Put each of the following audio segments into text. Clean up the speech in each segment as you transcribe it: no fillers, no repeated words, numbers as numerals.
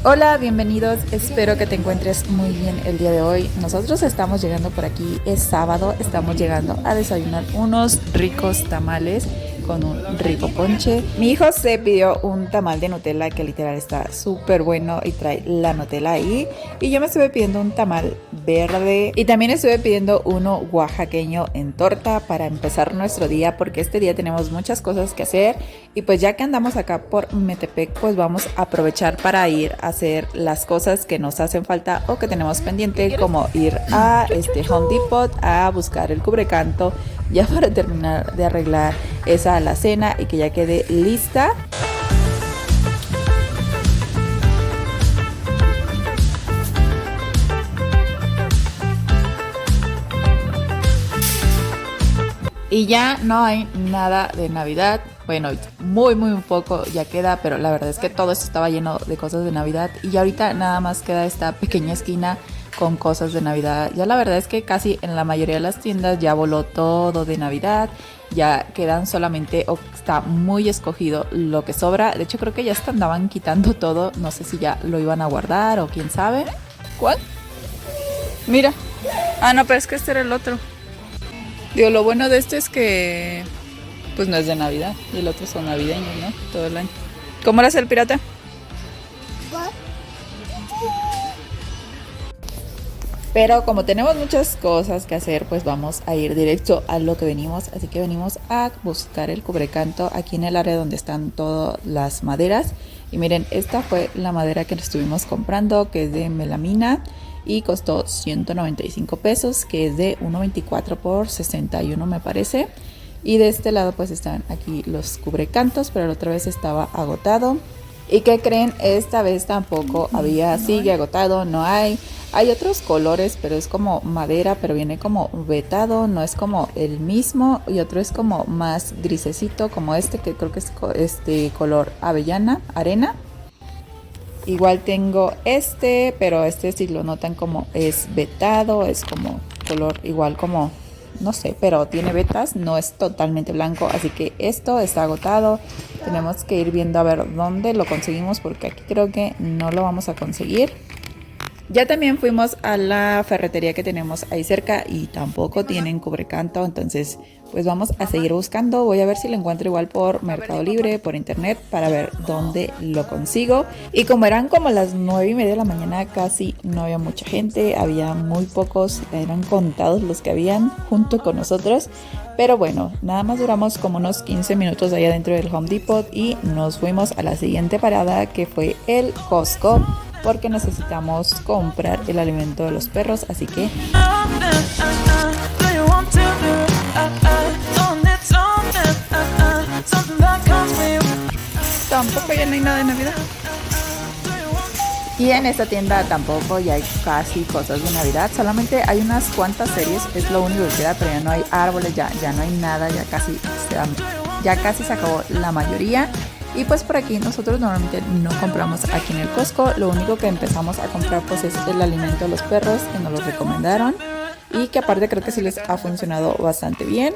Hola, bienvenidos, espero que te encuentres muy bien el día de hoy. Nosotros estamos llegando por aquí, es sábado, estamos llegando a desayunar unos ricos tamales con un rico ponche. Mi hijo se pidió un tamal de Nutella que literal está súper bueno y trae la Nutella ahí. Y yo me estuve pidiendo un tamal verde y también estuve pidiendo uno oaxaqueño en torta para empezar nuestro día, porque este día tenemos muchas cosas que hacer. Y pues ya que andamos acá por Metepec, pues vamos a aprovechar para ir a hacer las cosas que nos hacen falta o que tenemos pendiente, como ir a Home Depot a buscar el cubrecanto ya para terminar de arreglar esa alacena y que ya quede lista. Y ya no hay nada de Navidad. Bueno, muy poco ya queda, pero la verdad es que todo esto estaba lleno de cosas de Navidad y ahorita nada más queda esta pequeña esquina con cosas de Navidad. Ya la verdad es que casi en la mayoría de las tiendas ya voló todo de Navidad. Ya quedan solamente, o está muy escogido lo que sobra. De hecho creo que ya hasta andaban quitando todo. No sé si ya lo iban a guardar o quién sabe. ¿Cuál? Mira. Ah, no, pero es que este era el otro. Digo, lo bueno de este es que pues no es de Navidad y el otro son navideños, ¿no? Todo el año. ¿Cómo era el pirata? Pero como tenemos muchas cosas que hacer, pues vamos a ir directo a lo que venimos. Así que venimos a buscar el cubrecanto aquí en el área donde están todas las maderas. Y miren, esta fue la madera que estuvimos comprando, que es de melamina. Y costó 195 pesos, que es de 1.24 por 61 me parece. Y de este lado pues están aquí los cubrecantos, pero la otra vez estaba agotado. ¿Y qué creen? Esta vez tampoco había, sigue agotado, no hay. Hay otros colores, pero es como madera, pero viene como vetado, no es como el mismo. Y otro es como más grisecito, como este, que creo que es color avellana, arena. Igual tengo este, pero este si lo notan como es vetado, es como color igual como, no sé, pero tiene vetas, no es totalmente blanco, así que esto está agotado. Tenemos que ir viendo a ver dónde lo conseguimos, porque aquí creo que no lo vamos a conseguir. Ya también fuimos a la ferretería que tenemos ahí cerca y tampoco tienen cubrecanto, entonces pues vamos a seguir buscando. Voy a ver si lo encuentro igual por Mercado Libre, por internet, para ver dónde lo consigo. Y como eran como las 9:30 de la mañana, casi no había mucha gente, había muy pocos, eran contados los que habían junto con nosotros. Pero bueno, nada más duramos como unos 15 minutos allá dentro del Home Depot y nos fuimos a la siguiente parada, que fue el Costco, porque necesitamos comprar el alimento de los perros, así que tampoco ya no hay nada de Navidad. Y en esta tienda tampoco ya hay casi cosas de Navidad, solamente hay unas cuantas series, es lo único que queda, pero ya no hay árboles, ya no hay nada, ya casi se acabó la mayoría. Y pues por aquí nosotros normalmente no compramos aquí en el Costco, lo único que empezamos a comprar pues es el alimento de los perros, que nos lo recomendaron y que aparte creo que sí les ha funcionado bastante bien.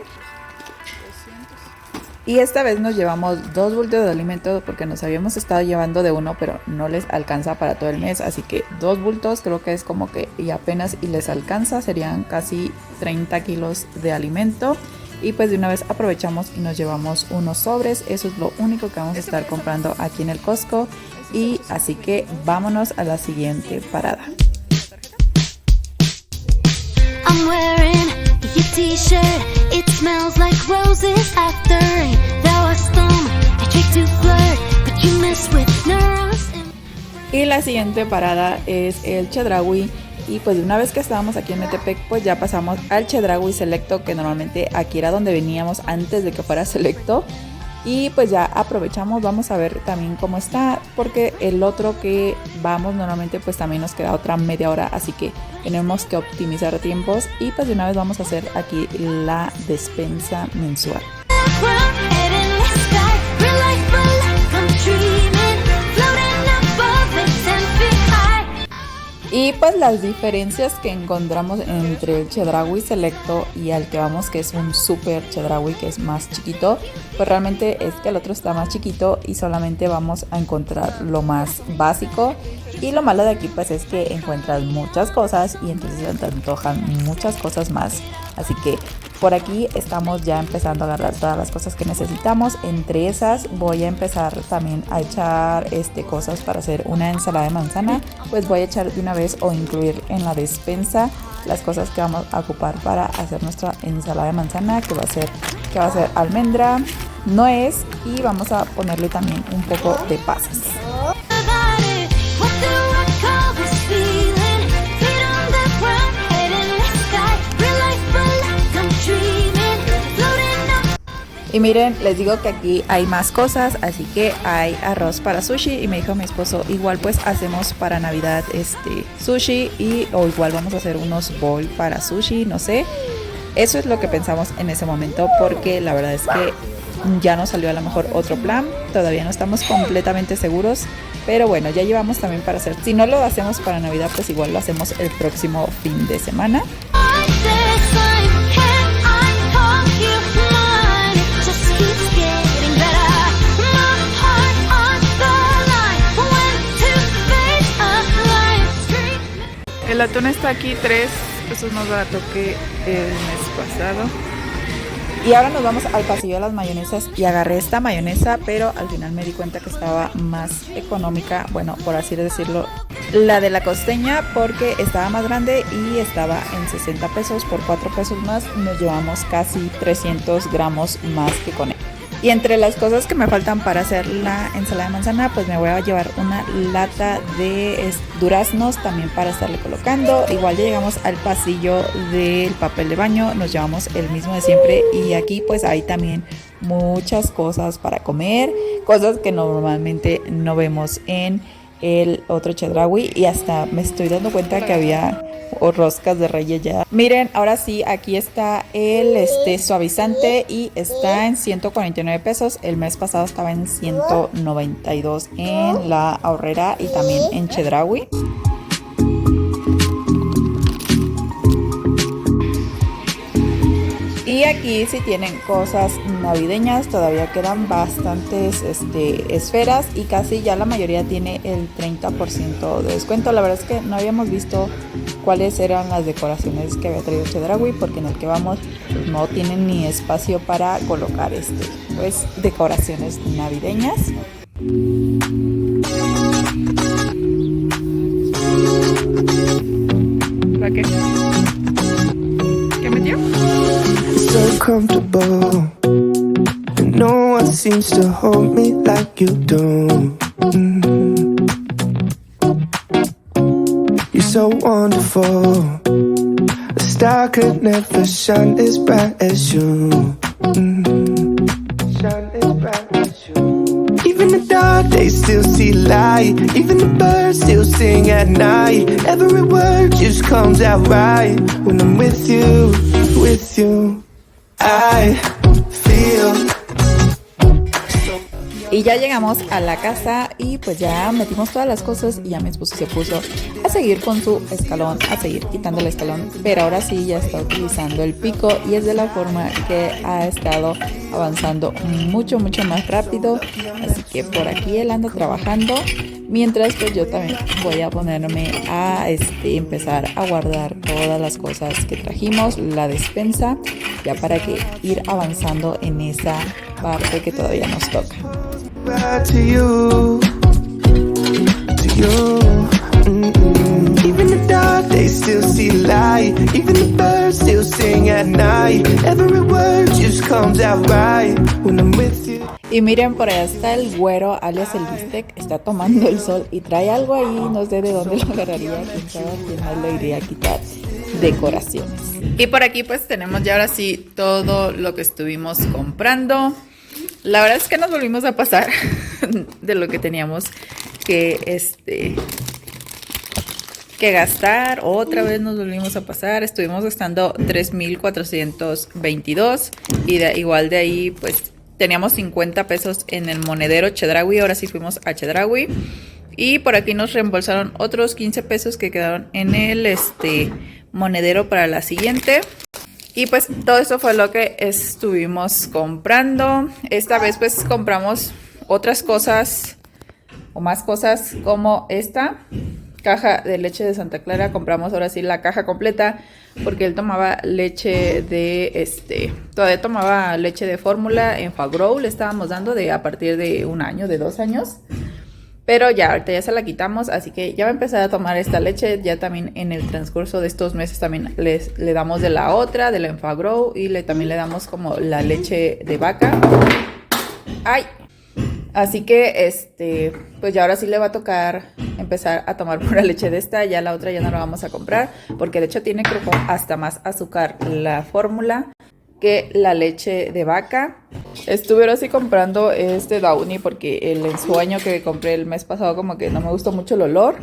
Y esta vez nos llevamos 2 bultos de alimento, porque nos habíamos estado llevando de uno, pero no les alcanza para todo el mes, así que 2 bultos creo que es como que y apenas y les alcanza, serían casi 30 kilos de alimento. Y pues de una vez aprovechamos y nos llevamos unos sobres. Eso es lo único que vamos a estar comprando aquí en el Costco. Y así que vámonos a la siguiente parada. I'm wearing your t-shirt. It smells like roses after rain. Thou hast done a trick to flirt, but you mess with nerves. Y la siguiente parada es el Chedraui. Y pues de una vez que estábamos aquí en Metepec, pues ya pasamos al Chedraui Selecto, que normalmente aquí era donde veníamos antes de que fuera Selecto. Y pues ya aprovechamos, vamos a ver también cómo está, porque el otro que vamos normalmente pues también nos queda otra media hora, así que tenemos que optimizar tiempos. Y pues de una vez vamos a hacer aquí la despensa mensual. Y pues las diferencias que encontramos entre el Chedraui Selecto y al que vamos, que es un super Chedraui, que es más chiquito, pues realmente es que el otro está más chiquito y solamente vamos a encontrar lo más básico. Y lo malo de aquí pues es que encuentras muchas cosas y entonces se te antojan muchas cosas más. Así que por aquí estamos ya empezando a agarrar todas las cosas que necesitamos. Entre esas voy a empezar también a echar cosas para hacer una ensalada de manzana. Pues voy a echar de una vez o incluir en la despensa las cosas que vamos a ocupar para hacer nuestra ensalada de manzana, que va a ser almendra, nuez y vamos a ponerle también un poco de pasas. Y miren, les digo que aquí hay más cosas, así que hay arroz para sushi y me dijo mi esposo, igual pues hacemos para Navidad sushi o igual vamos a hacer unos bowl para sushi, no sé. Eso es lo que pensamos en ese momento porque la verdad es que ya nos salió a lo mejor otro plan, todavía no estamos completamente seguros, pero bueno, ya llevamos también para hacer. Si no lo hacemos para Navidad, pues igual lo hacemos el próximo fin de semana. El atún está aquí 3 pesos más barato que el mes pasado. Y ahora nos vamos al pasillo de las mayonesas y agarré esta mayonesa, pero al final me di cuenta que estaba más económica, bueno, por así decirlo, la de la costeña, porque estaba más grande y estaba en 60 pesos. Por 4 pesos más nos llevamos casi 300 gramos más que con él. Y entre las cosas que me faltan para hacer la ensalada de manzana, pues me voy a llevar una lata de duraznos también para estarle colocando. Igual ya llegamos al pasillo del papel de baño, nos llevamos el mismo de siempre y aquí pues hay también muchas cosas para comer, cosas que normalmente no vemos en el otro Chedraui y hasta me estoy dando cuenta que había roscas de reyes ya. Miren, ahora sí, aquí está el suavizante y está en 149 pesos. El mes pasado estaba en 192 en la Aurrera y también en Chedraui. Y aquí si tienen cosas navideñas, todavía quedan bastantes esferas y casi ya la mayoría tiene el 30% de descuento. La verdad es que no habíamos visto cuáles eran las decoraciones que había traído Chedraui porque en el que vamos pues, no tienen ni espacio para colocar pues decoraciones navideñas. ¿Para qué? ¿Qué metió? So comfortable, and no one seems to hold me like you do. You're so wonderful, a star could never shine as bright as you. Shine as bright as you. Even the dark days still see light, even the birds still sing at night. Every word just comes out right when I'm with you, with you. I feel. Y ya llegamos a la casa y pues ya metimos todas las cosas y ya mi esposo se puso a seguir con su escalón, a seguir quitando el escalón, pero ahora sí ya está utilizando el pico y es de la forma que ha estado avanzando mucho más rápido, así que por aquí él anda trabajando, mientras pues yo también voy a ponerme a empezar a guardar todas las cosas que trajimos, la despensa, ya para que ir avanzando en esa parte que todavía nos toca. To you, to you. Even the dark days still see light, even the birds still sing at night. Every word just comes out right when I'm with you. Y miren, por allá está el güero, alias el bistec, está tomando el sol y trae algo ahí, no sé de dónde lo agarraría, quién sabe a quién más lo iría a quitar. Decoraciones. Y por aquí pues tenemos ya ahora sí todo lo que estuvimos comprando. La verdad es que nos volvimos a pasar de lo que teníamos que gastar. Otra vez nos volvimos a pasar. Estuvimos gastando 3,422 y igual de ahí pues teníamos 50 pesos en el monedero Chedraui. Ahora sí fuimos a Chedraui. Y por aquí nos reembolsaron otros 15 pesos que quedaron en el monedero para la siguiente. Y pues todo esto fue lo que estuvimos comprando. Esta vez pues compramos otras cosas o más cosas como esta caja de leche de Santa Clara. Compramos ahora sí la caja completa porque él tomaba leche de todavía tomaba leche de fórmula en Fagrow. Le estábamos dando a partir de 1 año, de 2 años. Pero ya, ahorita ya se la quitamos, así que ya va a empezar a tomar esta leche. Ya también en el transcurso de estos meses también le damos de la otra, de la Enfagrow, y también le damos como la leche de vaca. ¡Ay! Así que, pues ya ahora sí le va a tocar empezar a tomar pura leche de esta. Ya la otra ya no la vamos a comprar, porque de hecho tiene creo hasta más azúcar la fórmula que la leche de vaca. Estuve ahora sí comprando Downy porque el ensueño que compré el mes pasado como que no me gustó mucho el olor.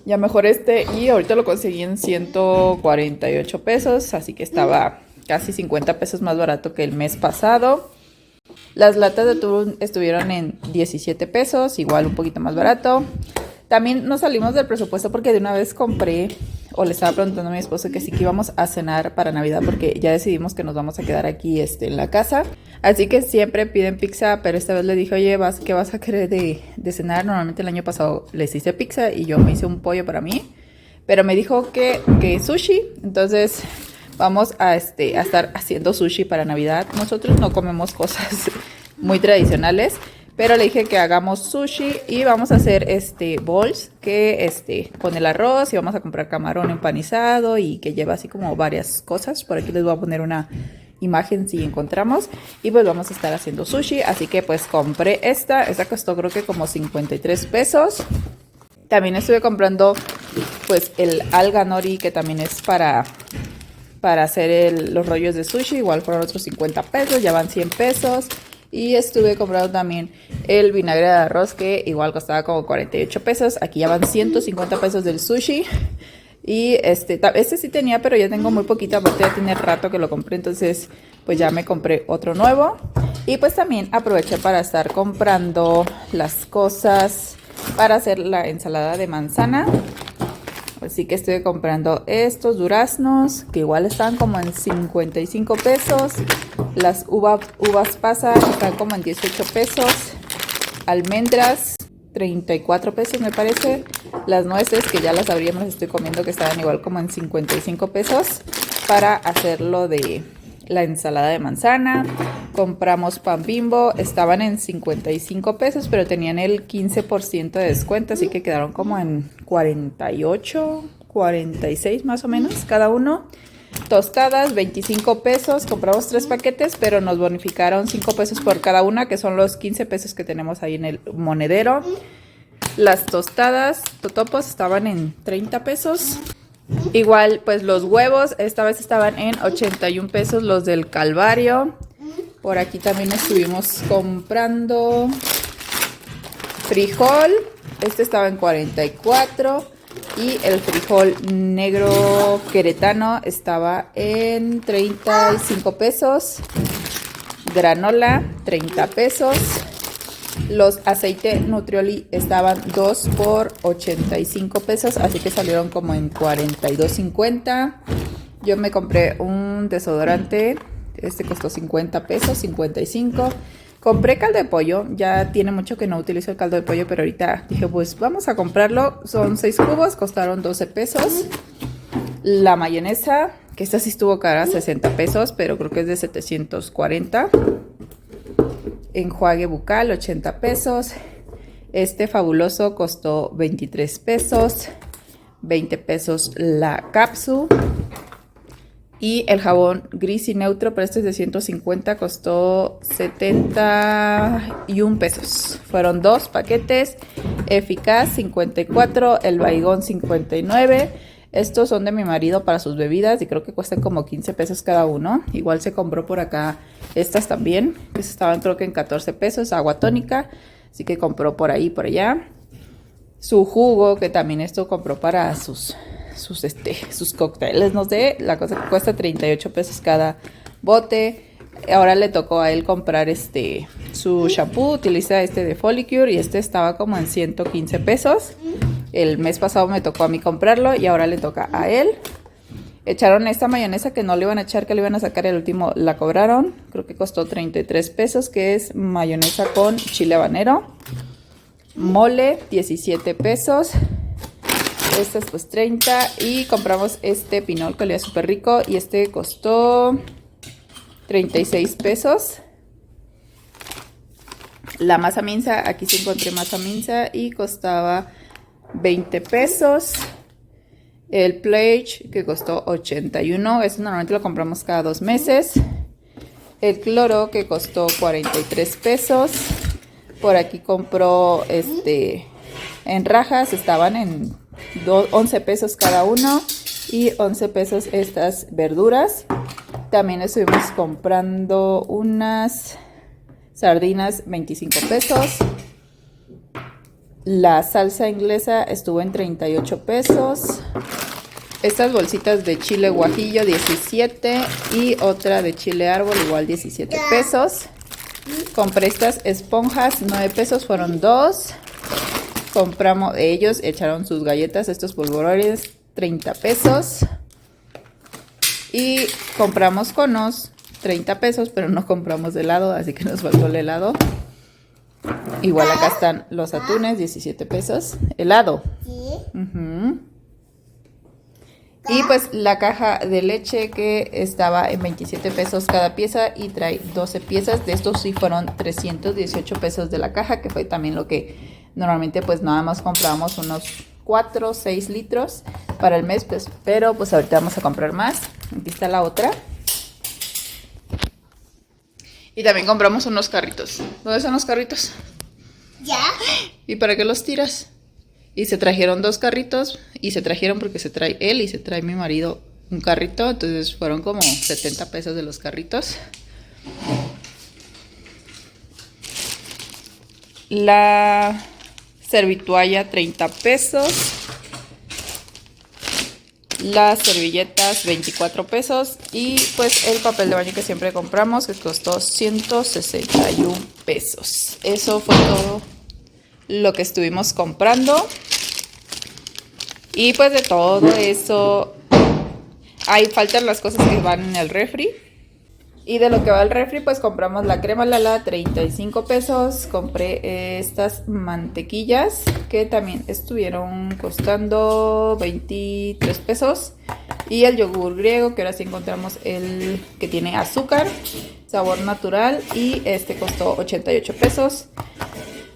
Ya mejor y ahorita lo conseguí en 148 pesos, así que estaba casi 50 pesos más barato que el mes pasado. Las latas de atún estuvieron en 17 pesos, igual un poquito más barato. También nos salimos del presupuesto porque de una vez compré, o le estaba preguntando a mi esposo que sí que íbamos a cenar para Navidad porque ya decidimos que nos vamos a quedar aquí en la casa. Así que siempre piden pizza, pero esta vez le dije, oye, ¿qué vas a querer de cenar? Normalmente el año pasado les hice pizza y yo me hice un pollo para mí, pero me dijo que sushi, entonces vamos a estar haciendo sushi para Navidad. Nosotros no comemos cosas muy tradicionales, pero le dije que hagamos sushi y vamos a hacer bowls con el arroz, y vamos a comprar camarón empanizado y que lleva así como varias cosas. Por aquí les voy a poner una imagen si encontramos, y pues vamos a estar haciendo sushi. Así que pues compré esta costó creo que como 53 pesos. También estuve comprando pues el alga nori, que también es para hacer los rollos de sushi, igual fueron otros 50 pesos, ya van 100 pesos. Y estuve comprando también el vinagre de arroz, que igual costaba como 48 pesos. Aquí ya van 150 pesos del sushi. Y este sí tenía, pero ya tengo muy poquito. Aparte ya tiene rato que lo compré, entonces pues ya me compré otro nuevo. Y pues también aproveché para estar comprando las cosas para hacer la ensalada de manzana. Así que estoy comprando estos duraznos, que igual están como en 55 pesos. Las uvas pasas están como en 18 pesos. Almendras, 34 pesos me parece. Las nueces, que ya las abrí, me las estoy comiendo, que estaban igual como en 55 pesos. Para hacerlo de la ensalada de manzana. Compramos pan Bimbo, estaban en 55 pesos, pero tenían el 15% de descuento, así que quedaron como en 48, 46 más o menos cada uno. Tostadas, 25 pesos, compramos 3 paquetes, pero nos bonificaron 5 pesos por cada una, que son los 15 pesos que tenemos ahí en el monedero. Las tostadas totopos estaban en 30 pesos. Igual pues los huevos, esta vez estaban en 81 pesos los del Calvario. Por aquí también estuvimos comprando frijol, estaba en 44, y el frijol negro queretano estaba en 35 pesos, granola 30 pesos, los aceites Nutrioli estaban 2 por 85 pesos, así que salieron como en 42.50. Yo me compré un desodorante. Costó 50 pesos, 55. Compré caldo de pollo. Ya tiene mucho que no utilizo el caldo de pollo, pero ahorita dije, pues vamos a comprarlo. Son 6 cubos, costaron 12 pesos. La mayonesa, que esta sí estuvo cara, 60 pesos, pero creo que es de 740. Enjuague bucal, 80 pesos. Fabuloso costó 23 pesos. 20 pesos la cápsula. Y el jabón gris y neutro, pero este es de 150, costó 71 pesos. Fueron 2 paquetes. Eficaz, 54. El Baigón, 59. Estos son de mi marido para sus bebidas y creo que cuestan como 15 pesos cada uno. Igual se compró por acá estas también, que estaban creo que en 14 pesos. Agua tónica, así que compró por ahí, por allá. Su jugo, que también esto compró para sus cócteles, no sé, la cosa que cuesta 38 pesos cada bote. Ahora le tocó a él comprar su shampoo, utiliza este de Folicure y este estaba como en 115 pesos. El mes pasado me tocó a mí comprarlo y ahora le toca a él. Echaron esta mayonesa que no le iban a echar, que le iban a sacar el último, la cobraron. Creo que costó 33 pesos, que es mayonesa con chile habanero. Mole, 17 pesos. Estas pues 30. Y compramos este pinol que olía súper rico y este costó 36 pesos. La masa minza, aquí sí encontré masa minza y costaba 20 pesos. El Pledge que costó 81, eso normalmente lo compramos cada 2 meses. El cloro que costó 43 pesos. Por aquí compró en rajas, estaban en 11 pesos cada uno y 11 pesos estas verduras. También estuvimos comprando unas sardinas 25 pesos. La salsa inglesa estuvo en 38 pesos. Estas bolsitas de chile guajillo 17 y otra de chile árbol igual 17 pesos. Compré estas esponjas 9 pesos, fueron 2. Compramos, ellos echaron sus galletas, estos polvorones 30 pesos. Y compramos conos 30 pesos, pero no compramos helado, así que nos faltó el helado. Igual acá están los atunes, 17 pesos. Helado. Y pues la caja de leche que estaba en 27 pesos cada pieza y trae 12 piezas. De estos sí fueron 318 pesos de la caja, que fue también lo que normalmente pues nada más compramos unos 4 o 6 litros para el mes. Pues, pero pues ahorita vamos a comprar más. Aquí está la otra. Y también compramos unos carritos. ¿Dónde están los carritos? ¿Ya? ¿Y para qué los tiras? Y se trajeron 2 carritos. Y se trajeron porque se trae él y se trae mi marido un carrito. Entonces fueron como 70 pesos de los carritos. La servitualla 30 pesos. Las servilletas 24 pesos y pues el papel de baño que siempre compramos que costó 161 pesos. Eso fue todo lo que estuvimos comprando. Y pues de todo eso ahí faltan las cosas que van en el refri. Y de lo que va al refri pues compramos la crema Lala 35 pesos. Compré estas mantequillas que también estuvieron costando 23 pesos. Y el yogur griego que ahora sí encontramos el que tiene azúcar, sabor natural. Y este costó 88 pesos.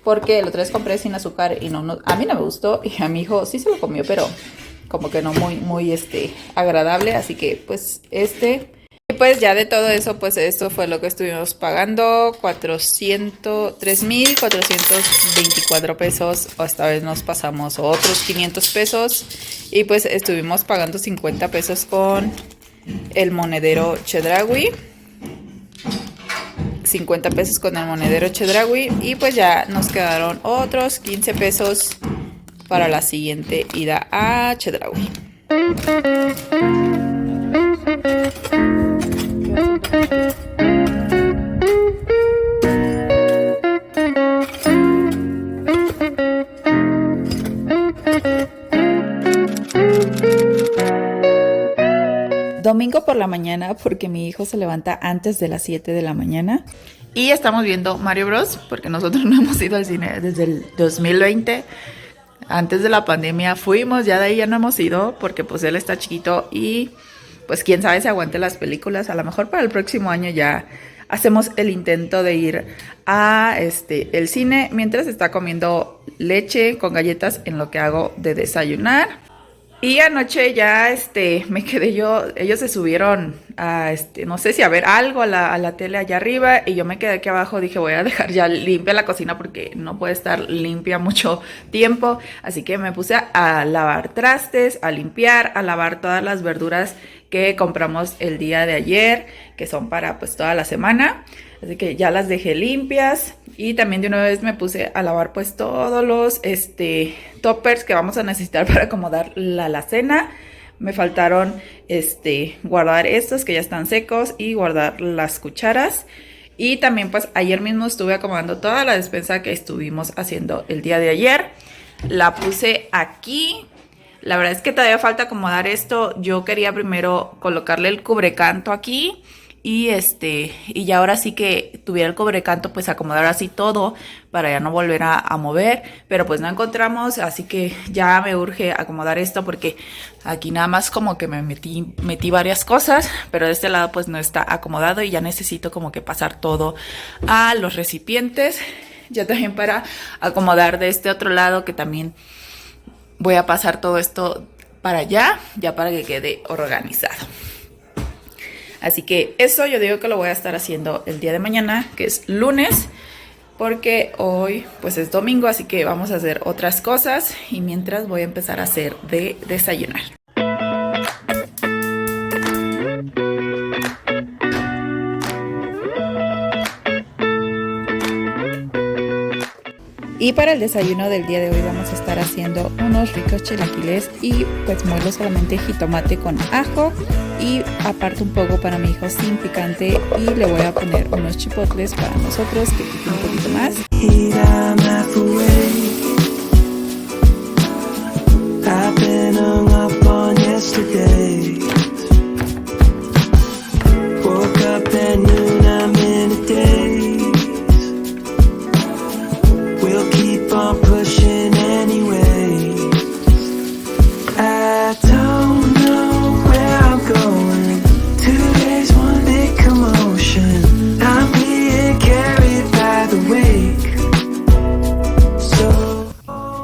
Porque la otra vez compré sin azúcar y no, a mí no me gustó. Y a mi hijo sí se lo comió, pero como que no muy agradable. Así que pues Y pues ya de todo eso, pues esto fue lo que estuvimos pagando, 3.424 pesos. Esta vez nos pasamos otros 500 pesos y pues estuvimos pagando 50 pesos con el monedero Chedraui. 50 pesos con el monedero Chedraui y pues ya nos quedaron otros 15 pesos para la siguiente ida a Chedraui. Domingo por la mañana porque mi hijo se levanta antes de las 7 de la mañana y estamos viendo Mario Bros porque nosotros no hemos ido al cine desde el 2020. Antes de la pandemia fuimos, ya de ahí ya no hemos ido porque pues él está chiquito y pues quién sabe si aguante las películas. A lo mejor para el próximo año ya hacemos el intento de ir a el cine mientras está comiendo leche con galletas en lo que hago de desayunar. Y anoche ya me quedé yo, ellos se subieron a no sé si a ver algo a la tele allá arriba y yo me quedé aquí abajo. Dije voy a dejar ya limpia la cocina porque no puede estar limpia mucho tiempo, así que me puse a lavar trastes, a limpiar, a lavar todas las verduras que compramos el día de ayer, que son para pues toda la semana. Así que ya las dejé limpias y también de una vez me puse a lavar pues todos los toppers que vamos a necesitar para acomodar la alacena. Me faltaron guardar estos que ya están secos y guardar las cucharas. Y también pues ayer mismo estuve acomodando toda la despensa que estuvimos haciendo el día de ayer. La puse aquí. La verdad es que todavía falta acomodar esto. Yo quería primero colocarle el cubrecanto aquí. Y ya ahora sí que tuviera el cubrecanto, pues acomodar así todo para ya no volver a mover. Pero pues no encontramos, así que ya me urge acomodar esto porque aquí nada más como que me metí varias cosas. Pero de este lado pues no está acomodado y ya necesito como que pasar todo a los recipientes. Ya también para acomodar de este otro lado que también voy a pasar todo esto para allá, ya para que quede organizado. Así que eso yo digo que lo voy a estar haciendo el día de mañana, que es lunes, porque hoy pues es domingo, así que vamos a hacer otras cosas y mientras voy a empezar a hacer de desayunar. Y para el desayuno del día de hoy vamos a estar haciendo unos ricos chilaquiles y pues muelo solamente jitomate con ajo y aparte un poco para mi hijo sin picante y le voy a poner unos chipotles para nosotros que piquen un poquito más.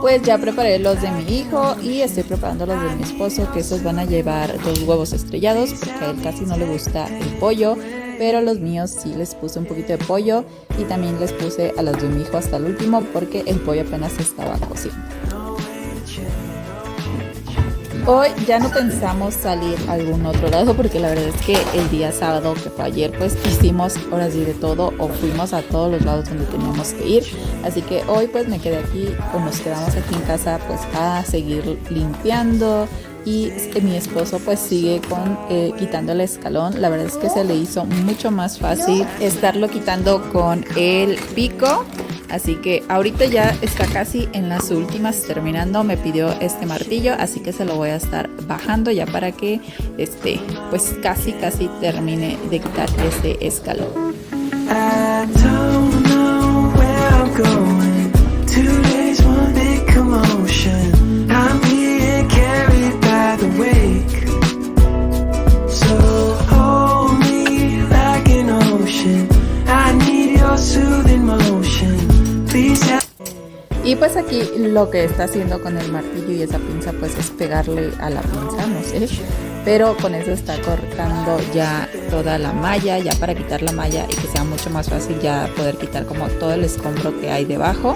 Pues ya preparé los de mi hijo y estoy preparando los de mi esposo, que esos van a llevar 2 huevos estrellados porque a él casi no le gusta el pollo, pero los míos sí les puse un poquito de pollo y también les puse a los de mi hijo hasta el último porque el pollo apenas estaba cociendo. Hoy ya no pensamos salir a algún otro lado porque la verdad es que el día sábado, que fue ayer, pues hicimos horas de todo o fuimos a todos los lados donde teníamos que ir. Así que hoy pues me quedé aquí o nos quedamos aquí en casa pues a seguir limpiando. Y mi esposo pues sigue quitando el escalón. La verdad es que se le hizo mucho más fácil estarlo quitando con el pico. Así que ahorita ya está casi en las últimas terminando. Me pidió este martillo, así que se lo voy a estar bajando ya para que pues casi termine de quitar este escalón. I don't know where I'm going. Today's one big commotion. I'm being carried by the wake. So hold me like an ocean. I need your soothing motion. Y pues aquí lo que está haciendo con el martillo y esa pinza pues es pegarle a la pinza, no sé, pero con eso está cortando ya toda la malla, ya para quitar la malla y que sea mucho más fácil ya poder quitar como todo el escombro que hay debajo.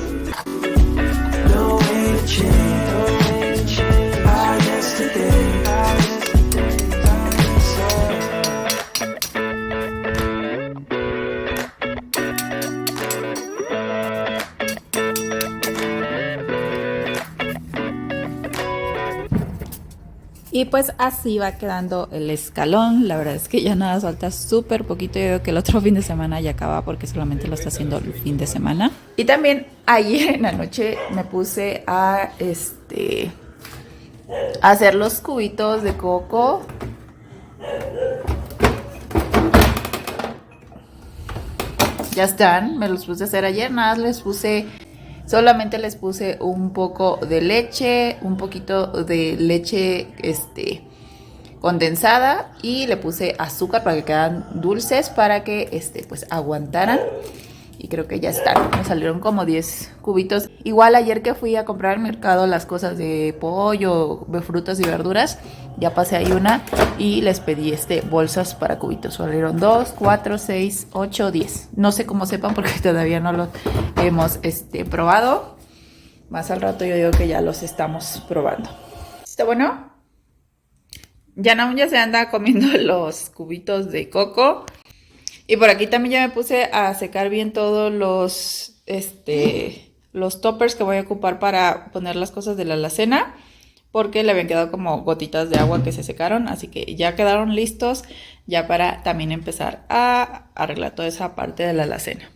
Y pues así va quedando el escalón. La verdad es que ya nada, falta súper poquito. Yo creo que el otro fin de semana ya acaba porque solamente lo está haciendo el fin de semana. Y también ayer en la noche me puse a hacer los cubitos de coco. Ya están, me los puse a hacer ayer. Nada, solamente les puse un poco de leche, un poquito de leche condensada y le puse azúcar para que quedaran dulces para que pues aguantaran. Y creo que ya están, me salieron como 10 cubitos. Igual ayer que fui a comprar al mercado las cosas de pollo, de frutas y verduras, ya pasé ahí una y les pedí bolsas para cubitos. Salieron 2, 4, 6, 8, 10. No sé cómo sepan porque todavía no los hemos probado. Más al rato yo digo que ya los estamos probando. ¿Está bueno? Ya se anda comiendo los cubitos de coco. Y por aquí también ya me puse a secar bien todos los toppers que voy a ocupar para poner las cosas de la alacena. porque le habían quedado como gotitas de agua que se secaron, así que ya quedaron listos ya para también empezar a arreglar toda esa parte de la alacena.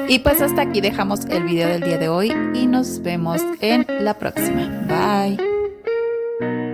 Y pues hasta aquí dejamos el video del día de hoy y nos vemos en la próxima. Bye.